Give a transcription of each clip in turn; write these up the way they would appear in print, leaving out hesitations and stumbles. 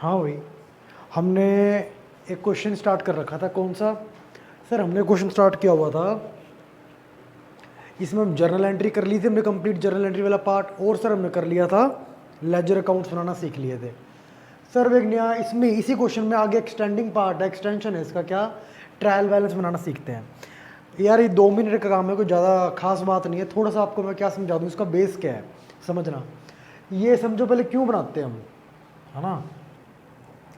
हाँ भाई, हमने एक क्वेश्चन स्टार्ट कर रखा था। कौन सा सर? हमने क्वेश्चन स्टार्ट किया हुआ था, इसमें हम जर्नल एंट्री कर ली थी हमने, कंप्लीट जर्नल एंट्री वाला पार्ट। और सर हमने कर लिया था लेजर अकाउंट्स बनाना सीख लिए थे। सर एक नया इसमें इसी क्वेश्चन में आगे एक्सटेंडिंग पार्ट है, एक्सटेंशन है इसका, क्या ट्रायल बैलेंस बनाना सीखते हैं। यार ये 2 मिनट का काम है, कोई ज़्यादा खास बात नहीं है। थोड़ा सा आपको मैं क्या समझा दूँ, इसका बेस क्या है समझना। ये समझो पहले क्यों बनाते हैं हम, है ना।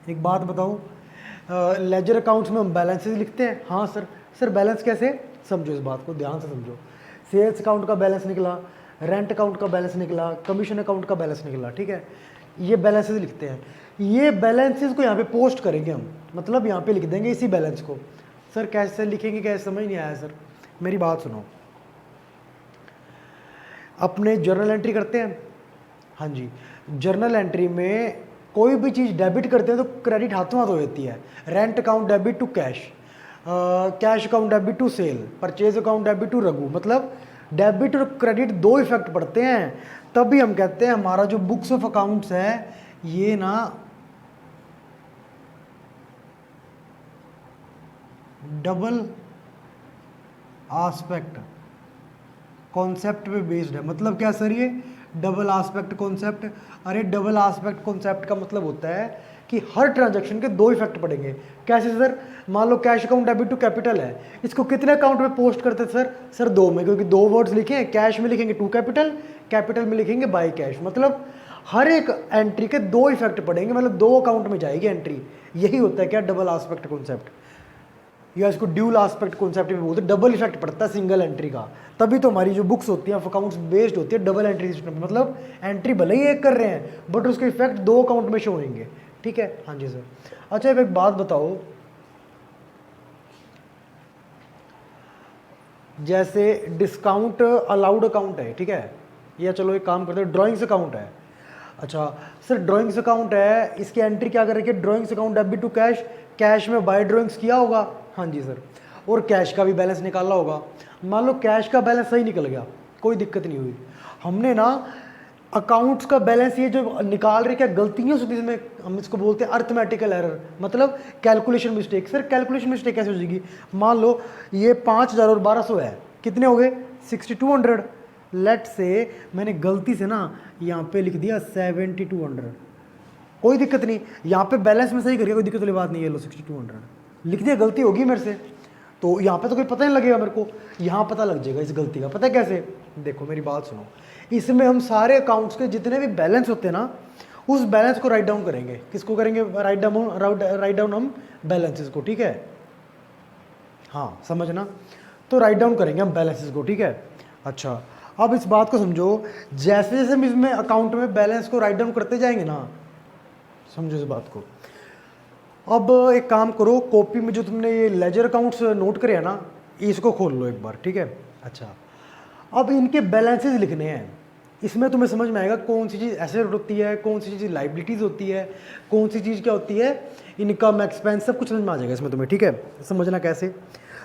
एक बात बताऊँ, लेजर अकाउंट्स में हम बैलेंसेस लिखते हैं। हाँ सर, सर बैलेंस कैसे? समझो इस बात को, ध्यान से समझो। सेल्स अकाउंट का बैलेंस निकला, रेंट अकाउंट का बैलेंस निकला, कमीशन अकाउंट का बैलेंस निकला, ठीक है। ये बैलेंसेस लिखते हैं। ये बैलेंसेस को यहाँ पे पोस्ट करेंगे हम, मतलब यहाँ पे लिख देंगे इसी बैलेंस को। सर कैसे लिखेंगे, कैसे? समझ नहीं आया सर, मेरी बात सुनो। अपने जर्नल एंट्री करते हैं, हाँ जी। जर्नल एंट्री में कोई भी चीज़ डेबिट करते हैं तो क्रेडिट हाथों हाथ हो जाती है। Rent account debit to cash, cash account debit to sale, purchase account debit to Raghu. मतलब डेबिट और क्रेडिट दो इफेक्ट पड़ते हैं, तभी हम कहते हैं हमारा जो बुक्स ऑफ अकाउंट्स है ये ना डबल आस्पेक्ट कॉन्सेप्ट पे बेस्ड है। मतलब क्या सर ये डबल आस्पेक्ट कॉन्सेप्ट? अरे डबल आस्पेक्ट कॉन्सेप्ट का मतलब होता है कि हर ट्रांजैक्शन के दो इफेक्ट पड़ेंगे। कैसे सर? मान लो cash account debit to capital है, इसको कितने अकाउंट में पोस्ट करते हैं सर दो में, क्योंकि दो वर्ड्स लिखे हैं। कैश में लिखेंगे टू कैपिटल, कैपिटल में लिखेंगे बाय कैश। मतलब हर एक एंट्री के दो इफेक्ट पड़ेंगे, मतलब दो अकाउंट में जाएगी एंट्री। यही होता है क्या डबल आस्पेक्ट कॉन्सेप्ट, या इसको ड्यूल आस्पेक्ट कॉन्सेप्ट भी बोलते हैं। डबल इफेक्ट पड़ता है सिंगल एंट्री का, तभी तो हमारी जो बुक्स होती हैं अकाउंट्स बेस्ड होती है डबल एंट्री सिस्टम। मतलब एंट्री भले ही एक कर रहे हैं बट उसके इफेक्ट दो अकाउंट में शो होंगे, ठीक है। हाँ जी सर। अच्छा अब एक बात बताओ, जैसे डिस्काउंट अलाउड अकाउंट है, ठीक है, या चलो एक काम करते हैं, ड्राइंग्स अकाउंट है। अच्छा सर ड्राइंग्स अकाउंट है, इसकी एंट्री क्या कर रखी है? Drawings account debit to cash, cash में बाय ड्राइंग्स किया होगा, हाँ जी सर, और कैश का भी बैलेंस निकाला होगा। मान लो कैश का बैलेंस सही निकल गया, कोई दिक्कत नहीं हुई। हमने ना अकाउंट्स का बैलेंस ये जो निकाल रहे, क्या गलतियाँ होती है इसमें, हम इसको बोलते हैं अर्थमेटिकल एरर, मतलब calculation mistake. Sir calculation mistake कैसे हो जाएगी? मान लो ये 5000 और 1200 है, कितने हो गए? 6200। लेट से मैंने गलती से ना यहाँ पे लिख दिया 7200, कोई दिक्कत नहीं, यहाँ पे बैलेंस में सही करिए, कोई दिक्कत वाली बात नहीं है। लो 6200 लिख दिया, गलती होगी मेरे से, तो यहाँ पे तो कोई पता नहीं लगेगा मेरे को, यहाँ पता लग जाएगा इस गलती का। पता है कैसे? देखो मेरी बात सुनो, इसमें हम सारे अकाउंट्स के जितने भी बैलेंस होते हैं ना, उस बैलेंस को राइट डाउन करेंगे। किसको करेंगे राइट डाउन? हम बैलेंसेस को, ठीक है। हाँ समझना, तो राइट डाउन करेंगे हम बैलेंसेस को, ठीक है। अच्छा अब इस बात को समझो, जैसे जैसे हम इसमें अकाउंट में बैलेंस को राइट डाउन करते जाएंगे ना, समझो इस बात को। अब एक काम करो, कॉपी में जो तुमने ये लेजर अकाउंट्स नोट करे हैं ना, इसको खोल लो एक बार, ठीक है। अच्छा अब इनके बैलेंसेस लिखने हैं, इसमें तुम्हें समझ में आएगा कौन सी चीज़ एसेट होती है, कौन सी चीज़ लाइबिलिटीज़ होती है, कौन सी चीज़ क्या होती है इनकम एक्सपेंस, सब कुछ समझ में आ जाएगा इसमें तुम्हें, ठीक है। समझना कैसे?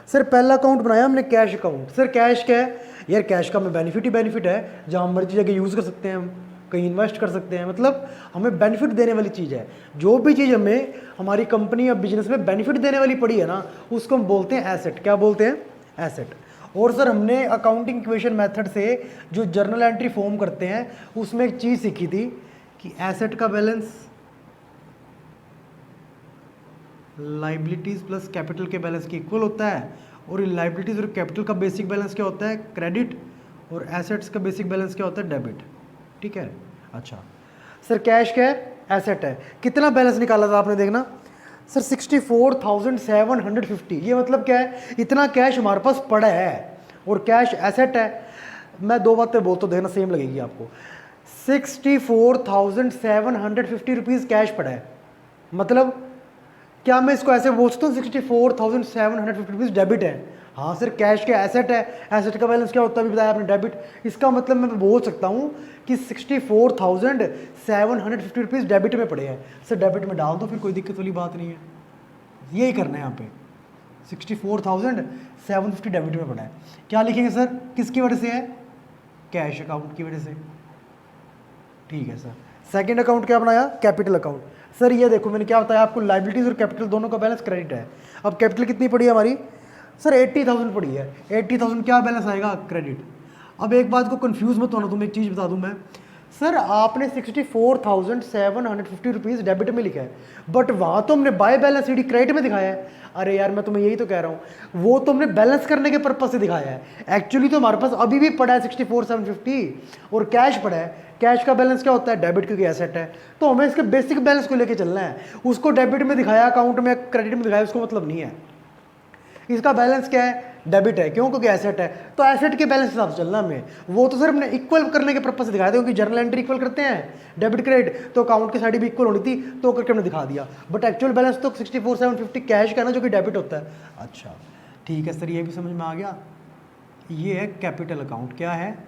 सर पहला अकाउंट बनाया हमने कैश अकाउंट। सर कैश क्या है यार? कैश का हमें बेनिफिट ही बेनिफिट है, जहाँ मर्जी जगह यूज़ कर सकते हैं हम, कहीं इन्वेस्ट कर सकते हैं, मतलब हमें बेनिफिट देने वाली चीज़ है। जो भी चीज़ हमें हमारी कंपनी या बिजनेस में बेनिफिट देने वाली पड़ी है ना, उसको हम बोलते हैं एसेट। क्या बोलते हैं? एसेट। और सर हमने अकाउंटिंग इक्वेशन मेथड से जो जर्नल एंट्री फॉर्म करते हैं उसमें एक चीज़ सीखी थी कि एसेट का बैलेंस लाइबिलिटीज़ प्लस कैपिटल के बैलेंस के इक्वल होता है, और लाइबिलिटीज़ और कैपिटल का बेसिक बैलेंस क्या होता है? क्रेडिट, और एसेट्स का बेसिक बैलेंस क्या होता है? डेबिट, ठीक है। अच्छा सर कैश क्या है? एसेट है। कितना बैलेंस निकाला था आपने? देखना सर 64,750। ये मतलब क्या है? इतना कैश हमारे पास पड़ा है, और कैश एसेट है। मैं दो बातें बोलता हूँ, देखना सेम लगेगी आपको। 64,750 रुपीज़ कैश पड़ा है, मतलब क्या मैं इसको ऐसे बोल सकता हूँ 64,750 रुपीज़ डेबिट है? हाँ सर कैश के एसेट है, एसेट का बैलेंस क्या होता है अभी बताया आपने? डेबिट। इसका मतलब मैं बोल सकता हूँ कि 64,750 रुपीज़ डेबिट में पड़े हैं। सर डेबिट में डाल दो, फिर कोई दिक्कत वाली बात नहीं है, यही करना है यहाँ पे। 64,750 डेबिट में पड़ा है। क्या लिखेंगे सर? किसकी वजह से है? कैश अकाउंट की वजह से, ठीक है सर। सेकंड अकाउंट क्या बनाया, कैपिटल अकाउंट। सर ये देखो मैंने क्या बताया आपको, लाइबिलिटीज और कैपिटल दोनों का बैलेंस क्रेडिट है। अब कैपिटल कितनी पड़ी है हमारी, सर 80,000 पड़ी है, 80,000 क्या बैलेंस आएगा, क्रेडिट। अब एक बात को कंफ्यूज मत होना, तुम्हें एक चीज़ बता दूं मैं, सर आपने 64,750 रुपीज़ डेबिट में लिखा है, बट वहाँ तो हमने बाय बैलेंस शीट क्रेडिट में दिखाया है। अरे यार मैं तुम्हें यही तो कह रहा हूँ, वो तो हमने बैलेंस करने के पर्पज से दिखाया है। एक्चुअली तो हमारे पास अभी भी पड़ा है 64,750 और कैश पड़ा है। कैश का बैलेंस क्या होता है, डेबिट, क्योंकि एसेट है। तो हमें इसके बेसिक बैलेंस को लेके चलना है। उसको डेबिट में दिखाया, अकाउंट में क्रेडिट में दिखाया, उसको मतलब नहीं है। इसका बैलेंस क्या है, डेबिट है, क्यों, क्योंकि एसेट है। तो एसेट के बैलेंस के हिसाब से चलना हमें। वो तो सर हमने इक्वल करने के पर्पज से दिखाया था, क्योंकि जर्नल एंट्री इक्वल करते हैं डेबिट क्रेडिट, तो अकाउंट की साइड भी इक्वल होनी थी, तो करके हमने दिखा दिया। बट एक्चुअल बैलेंस तो 64,750 कैश का ना, जो कि डेबिट होता है। अच्छा ठीक है सर, ये भी समझ में आ गया। ये है कैपिटल अकाउंट, क्या है,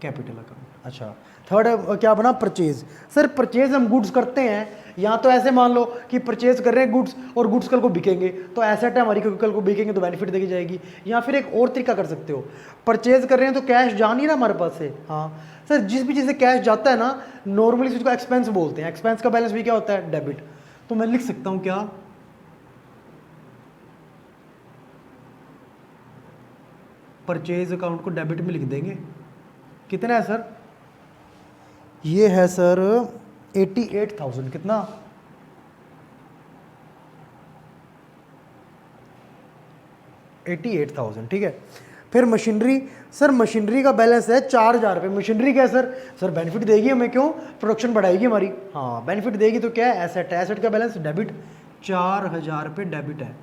कैपिटल अकाउंट। अच्छा थर्ड क्या बना, परचेज। सर परचेज हम गुड्स करते हैं, या तो ऐसे मान लो कि परचेज कर रहे हैं गुड्स, और गुड्स कल को बिकेंगे, तो एसेट है हमारी, क्योंकि कल को बिकेंगे तो बेनिफिट देगी जाएगी। या फिर एक और तरीका कर सकते हो, परचेज कर रहे हैं तो कैश जा नहीं रहा हमारे पास से। हाँ सर, जिस भी चीज़ से कैश जाता है ना, नॉर्मली उसको एक्सपेंस बोलते हैं। एक्सपेंस का बैलेंस भी क्या होता है, डेबिट। तो मैं लिख सकता हूँ क्या, परचेज अकाउंट को डेबिट में लिख देंगे। कितना है सर, ये है सर 88,000। कितना, 88,000, ठीक है। फिर मशीनरी, सर मशीनरी का बैलेंस है 4,000 रुपये। मशीनरी क्या है सर, सर बेनिफिट देगी हमें, क्यों, प्रोडक्शन बढ़ाएगी हमारी। हाँ बेनिफिट देगी, तो क्या है, एसेट है। एसेट का बैलेंस डेबिट, 4,000 रुपये डेबिट है।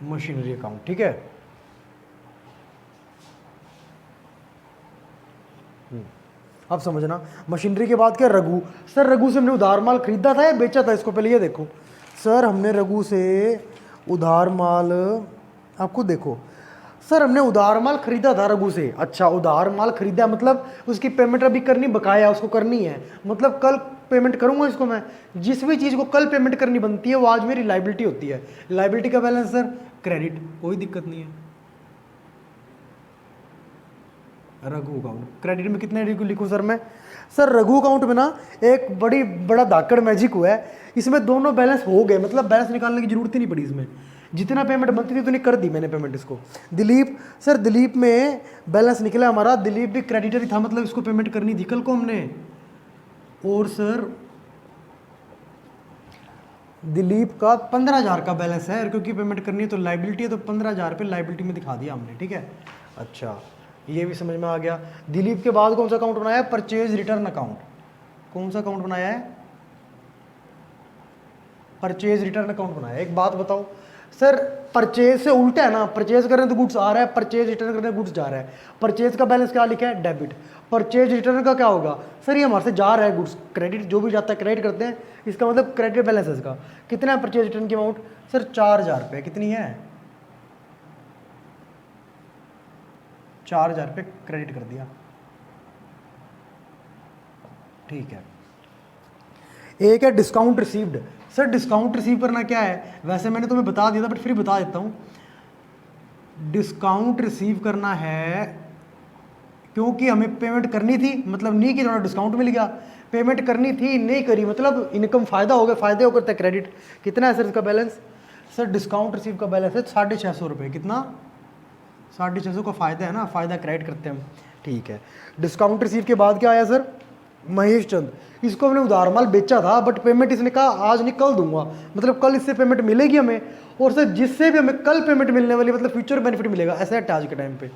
मशीनरी अकाउंट, ठीक है। अब समझना, मशीनरी के बाद क्या, रघु। सर रघु से हमने उधार माल खरीदा था या बेचा था, इसको पहले ये देखो। सर हमने रघु से उधार माल, आपको देखो सर हमने उधार माल खरीदा था रघु से। अच्छा उधार माल खरीदा मतलब उसकी पेमेंट अभी करनी बकाया, उसको करनी है, मतलब कल पेमेंट करूंगा इसको मैं। जिस भी चीज़ को कल पेमेंट करनी बनती है वो आज मेरी लाइबिलिटी होती है। लाइबिलिटी का बैलेंस सर क्रेडिट, कोई दिक्कत नहीं है। रघु अकाउंट, क्रेडिट में कितने लिखूं सर मैं, सर रघु अकाउंट में ना एक बड़ा धाकड़ मैजिक हुआ है, इसमें दोनों बैलेंस हो गए, मतलब बैलेंस निकालने की जरूरत ही नहीं पड़ी इसमें। जितना पेमेंट बनती थी उतनी कर दी मैंने पेमेंट इसको। दिलीप, सर दिलीप में बैलेंस निकला हमारा, दिलीप भी क्रेडिटर ही था, मतलब इसको पेमेंट करनी थी कल को हमने। और सर दिलीप का 15,000 का बैलेंस है, क्योंकि पेमेंट करनी है तो लाइबिलिटी है, तो 15,000 रुपये लाइबिलिटी में दिखा दिया हमने, ठीक है। अच्छा ये भी समझ में आ गया। दिलीप के बाद कौन सा अकाउंट बनाया है, परचेज रिटर्न अकाउंट। कौन सा अकाउंट बनाया है, परचेज रिटर्न अकाउंट बनाया है। एक बात बताओ सर, परचेज से उल्टा है ना, परचेज कर रहे हैं तो गुड्स आ रहा है, परचेज रिटर्न कर रहे हैं गुड्स जा रहा है। परचेज का बैलेंस क्या लिखा है, डेबिट। परचेज रिटर्न का क्या होगा, सर ये हमारे से जा रहा है गुड्स, क्रेडिट जो भी जाता है क्रेडिट करते हैं, इसका मतलब क्रेडिट बैलेंस है इसका। कितना है परचेज रिटर्न की अमाउंट, सर 4,000 रुपये। कितनी है, 4,000 रुपये क्रेडिट कर दिया, ठीक है। एक है discount received. Sir discount receive करना क्या है, वैसे मैंने तुम्हें बता दिया था बट फिर बता देता हूँ। डिस्काउंट रिसीव करना है क्योंकि हमें पेमेंट करनी थी, मतलब नहीं की थोड़ा डिस्काउंट मिल गया। पेमेंट करनी थी नहीं करी, मतलब इनकम फायदा हो गया, फायदे होकर तक क्रेडिट। कितना है सर इसका बैलेंस, सर डिस्काउंट रिसीव का बैलेंस है 650 रुपये। कितना, 650 का फ़ायदा है ना, फ़ायदा क्रेडिट करते हैं हम, ठीक है। डिस्काउंट रिसीव के बाद क्या आया सर, महेश चंद। इसको हमने उधार माल बेचा था बट पेमेंट इसने कहा आज नहीं कल दूंगा, मतलब कल इससे पेमेंट मिलेगी हमें। और सर जिससे भी हमें कल पेमेंट मिलने वाली, मतलब फ्यूचर बेनिफिट मिलेगा, ऐसा है आज के टाइम पे।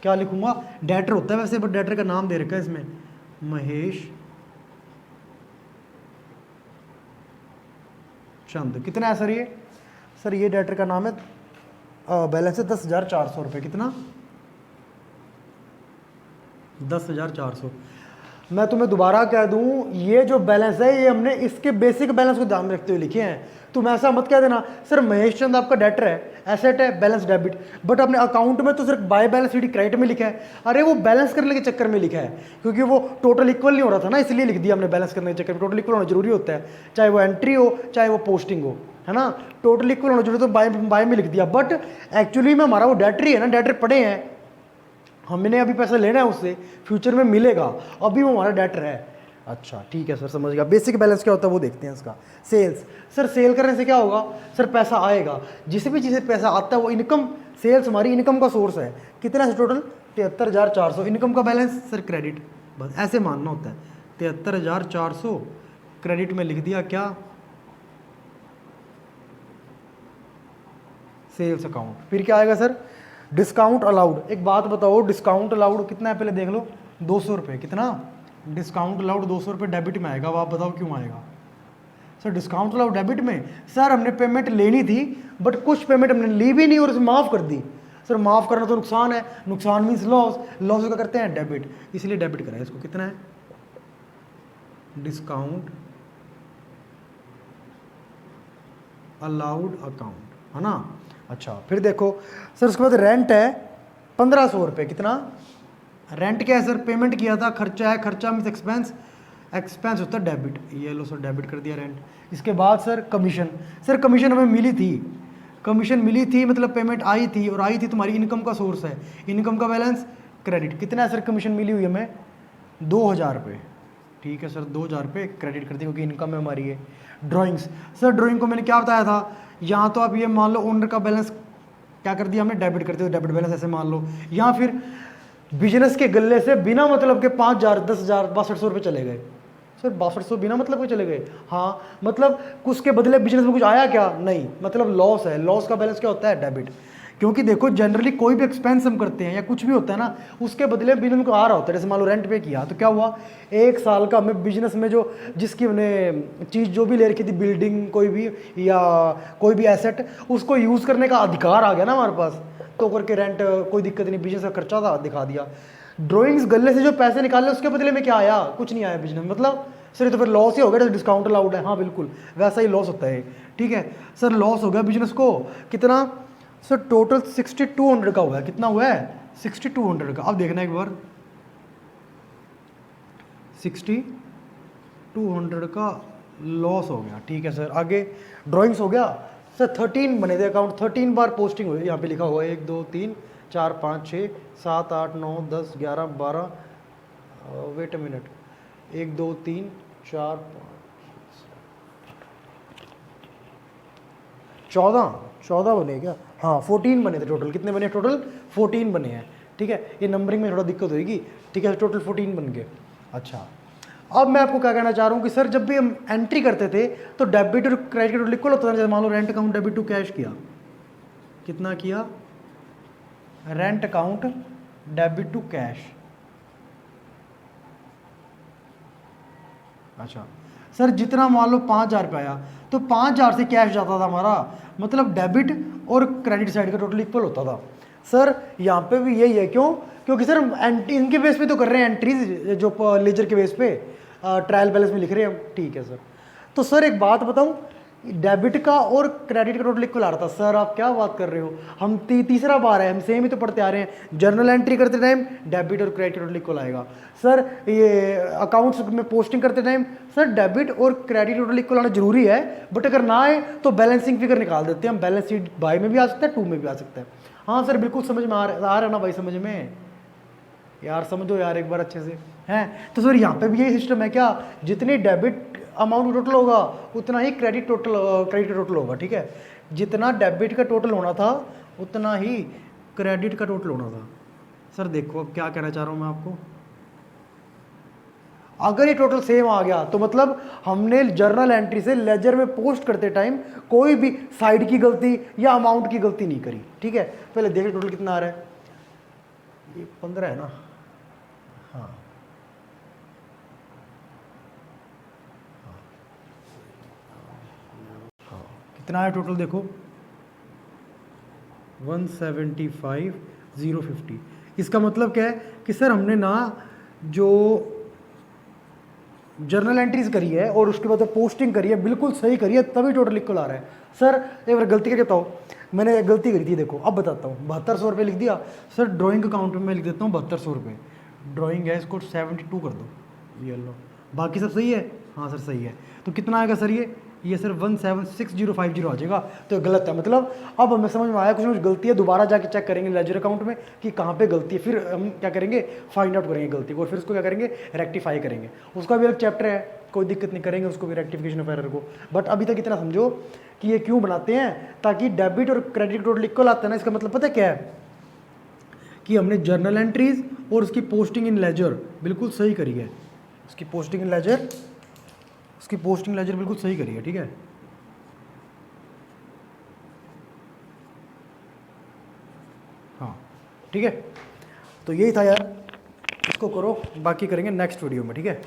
क्या लिखूंगा, डेटर होता है वैसे, बट डेटर का नाम दे रखा है इसमें, महेश चंद। कितना है सर ये, सर ये डेटर का नाम है, बैलेंस है 10,400 रुपये। कितना, 10,400। मैं तुम्हें दोबारा कह दूं, ये जो बैलेंस है ये हमने इसके बेसिक बैलेंस को ध्यान में रखते हुए लिखे हैं। तुम ऐसा मत कह देना सर महेश चंद आपका डेटर है, एसेट है, बैलेंस डेबिट, बट अपने अकाउंट में तो सिर्फ बाय बैलेंस शीट क्रेडिट में लिखा है। अरे वो बैलेंस करने के चक्कर में लिखा है, क्योंकि वो टोटल इक्वल नहीं हो रहा था ना, इसलिए लिख दिया हमने बैलेंस करने के चक्कर में। टोटल इक्वल होना जरूरी होता है, चाहे वो एंट्री हो चाहे वो पोस्टिंग हो। है ना, टोटल इक्वल होना चाहिए तो बाय में लिख दिया, बट एक्चुअली में हमारा वो डेटर ही है ना, डेटर पड़े हैं, हमने अभी पैसा लेना है उससे, फ्यूचर में मिलेगा, अभी वो हमारा डेटर है। अच्छा ठीक है सर, समझ गया। बेसिक बैलेंस क्या होता है वो देखते हैं इसका। सेल्स, सर सेल करने से क्या होगा, सर पैसा आएगा, जिस भी चीज़ से पैसा आता है वो इनकम, सेल्स हमारी इनकम का सोर्स है। कितना है टोटल, 73,400, इनकम का बैलेंस सर क्रेडिट, बस ऐसे मानना होता है, 73,400 क्रेडिट में लिख दिया क्या, सेल्स अकाउंट। फिर क्या आएगा सर, डिस्काउंट अलाउड। एक बात बताओ, डिस्काउंट अलाउड कितना है पहले देख लो, 200 रुपये। कितना, डिस्काउंट अलाउड 200 रुपये डेबिट में आएगा। अब आप बताओ क्यों आएगा सर डिस्काउंट अलाउड डेबिट में? सर हमने पेमेंट लेनी थी बट कुछ पेमेंट हमने ली भी नहीं और उसे माफ़ कर दी। सर माफ़ करना तो नुकसान है, नुकसान मीन्स लॉस, लॉस का करते हैं डेबिट, इसलिए डेबिट करा है इसको। कितना है, डिस्काउंट अलाउड अकाउंट, है ना। अच्छा फिर देखो सर उसके बाद रेंट है 1500 रुपये। कितना, रेंट क्या है सर, पेमेंट किया था, खर्चा है, खर्चा मीन्स एक्सपेंस, एक्सपेंस होता है डेबिट, ये लो सर डेबिट कर दिया रेंट। इसके बाद सर कमीशन, सर कमीशन हमें मिली थी, कमीशन मिली थी मतलब पेमेंट आई थी, और आई थी तुम्हारी इनकम का सोर्स है, इनकम का बैलेंस क्रेडिट। कितना है सर कमीशन मिली हुई हमें, 2000 रुपये। ठीक है सर 2000 रुपये क्रेडिट कर दी क्योंकि इनकम है हमारी है। ड्राइंग्स, सर ड्राइंग को मैंने क्या बताया था, यहाँ तो आप ये मान लो ओनर का बैलेंस क्या कर दिया हमने, डेबिट करते हो, डेबिट बैलेंस ऐसे मान लो, या फिर बिजनेस के गले से बिना मतलब के 5000 10,000 6200 रुपये चले गए। सर 6200 बिना मतलब के चले गए, हाँ मतलब उसके बदले बिजनेस में कुछ आया क्या, नहीं, मतलब लॉस है, लॉस का बैलेंस क्या होता है, डेबिट। क्योंकि देखो जनरली कोई भी एक्सपेंस हम करते हैं या कुछ भी होता है ना, उसके बदले बिजनेस को आ रहा होता है। जैसे मान लो रेंट पे किया तो क्या हुआ, 1 साल का हमें बिजनेस में जो जिसकी हमने चीज़ जो भी ले रखी थी, बिल्डिंग कोई भी या कोई भी एसेट, उसको यूज़ करने का अधिकार आ गया ना हमारे पास, तो करके रेंट कोई दिक्कत नहीं, बिजनेस का खर्चा था दिखा दिया। ड्राइंग्स गले से जो पैसे निकाले उसके बदले में क्या आया, कुछ नहीं आया बिजनेस, मतलब सर ये तो फिर लॉस ही हो गया, जैसे डिस्काउंट अलाउड है, हाँ बिल्कुल वैसा ही लॉस होता है। ठीक है सर लॉस हो गया बिजनेस को, कितना सर टोटल 6200 का हुआ है। कितना हुआ है, 6200 का। अब देखना एक बार, 6200 का लॉस हो गया। ठीक है सर आगे ड्राइंग्स हो गया सर, 13 बने थे अकाउंट, 13 बार पोस्टिंग हुई, यहाँ पे लिखा हुआ है 1 2 3 4 5 6 7 8 9 10 11 12, वेट अ मिनट, 1 2 3 4 5 14 बने क्या, हाँ 14 बने थे टोटल। कितने बने टोटल, 14 बने हैं। ठीक है ये नंबरिंग में थोड़ा दिक्कत होगी। ठीक है टोटल 14 बन गए। अच्छा अब मैं आपको क्या कहना चाह रहा हूँ कि सर जब भी हम एंट्री करते थे तो डेबिट और क्रेडिट टोटल इक्वल होता था। जैसे मान लो rent account debit to cash किया, कितना किया, rent account debit to cash. अच्छा सर जितना मान लो 5000 रुपये आया तो 5000 से कैश जाता था हमारा, मतलब डेबिट और क्रेडिट साइड का टोटल इक्वल होता था। सर यहाँ पे भी यही है, क्यों, क्योंकि सर इनके बेस पे तो कर रहे हैं एंट्रीज, जो लेजर के बेस पे ट्रायल बैलेंस में लिख रहे हैं हम। ठीक है सर, तो सर एक बात बताऊँ, डेबिट का और क्रेडिट का टोटल इक्वल आ रहा था। सर आप क्या बात कर रहे हो, हम तीसरा बार है, हम सेम ही तो पढ़ते आ रहे हैं, जर्नल एंट्री करते टाइम डेबिट और क्रेडिट टोटल इक्वल आएगा। सर ये अकाउंट्स में पोस्टिंग करते टाइम सर डेबिट और क्रेडिट टोटल इक्वल आना जरूरी है, बट अगर ना आए तो बैलेंसिंग फिगर निकाल देते हैं हम, बैलेंस शीट बाय में भी आ सकता है, टू में भी आ सकता है। हाँ सर बिल्कुल समझ में आ रहा है ना भाई, समझ में यार, समझो यार एक बार अच्छे से हैं। तो सर यहाँ पे भी यही सिस्टम है क्या, जितनी डेबिट अमाउंट टोटल होगा उतना ही क्रेडिट टोटल होगा। ठीक है जितना डेबिट का टोटल होना था उतना ही क्रेडिट का टोटल होना था। सर देखो अब क्या कहना चाह रहा हूँ मैं आपको, अगर ये टोटल सेम आ गया तो मतलब हमने जर्नल एंट्री से लेजर में पोस्ट करते टाइम कोई भी साइड की गलती या अमाउंट की गलती नहीं करी। ठीक है पहले देखिए टोटल कितना आ रहा है, ये 15 है ना, हाँ कितना है टोटल देखो, 175,050। इसका मतलब क्या है कि सर हमने ना जो जर्नल एंट्रीज करी है और उसके बाद पोस्टिंग करी है बिल्कुल सही करी है, तभी टोटल इक्वल आ रहा है। सर एक बार गलती करके बताओ, मैंने गलती करी थी देखो, अब बताता हूँ, 7200 रुपये लिख दिया। सर ड्राइंग अकाउंट में मैं लिख देता हूँ 7200 रुपये, ड्राइंग है इसको 72 कर दो, ये लो, बाकी सब सही है, हाँ सर सही है। तो कितना आएगा सर, ये सिर्फ 176050 आ जाएगा, तो गलत है। मतलब अब हमें समझ में आया कुछ ना कुछ गलती है, दोबारा जाके चेक करेंगे लेजर अकाउंट में कि कहाँ पे गलती है, फिर हम क्या करेंगे, फाइंड आउट करेंगे गलती को, और फिर उसको क्या करेंगे, रेक्टिफाई करेंगे। उसका भी अलग चैप्टर है, कोई दिक्कत नहीं, करेंगे उसको भी, रेक्टिफिकेशन ऑफ एरर को। बट अभी तक इतना समझो कि ये क्यों बनाते हैं, ताकि डेबिट और क्रेडिट टोटल इक्वल आता है ना, इसका मतलब पता है क्या है, कि हमने जर्नल एंट्रीज और उसकी पोस्टिंग इन लेजर बिल्कुल सही करी है, उसकी पोस्टिंग इन लेजर, उसकी पोस्टिंग लेजर बिल्कुल सही करी है, ठीक है। हाँ ठीक है, तो यही था यार, इसको करो, बाकी करेंगे नेक्स्ट वीडियो में, ठीक है।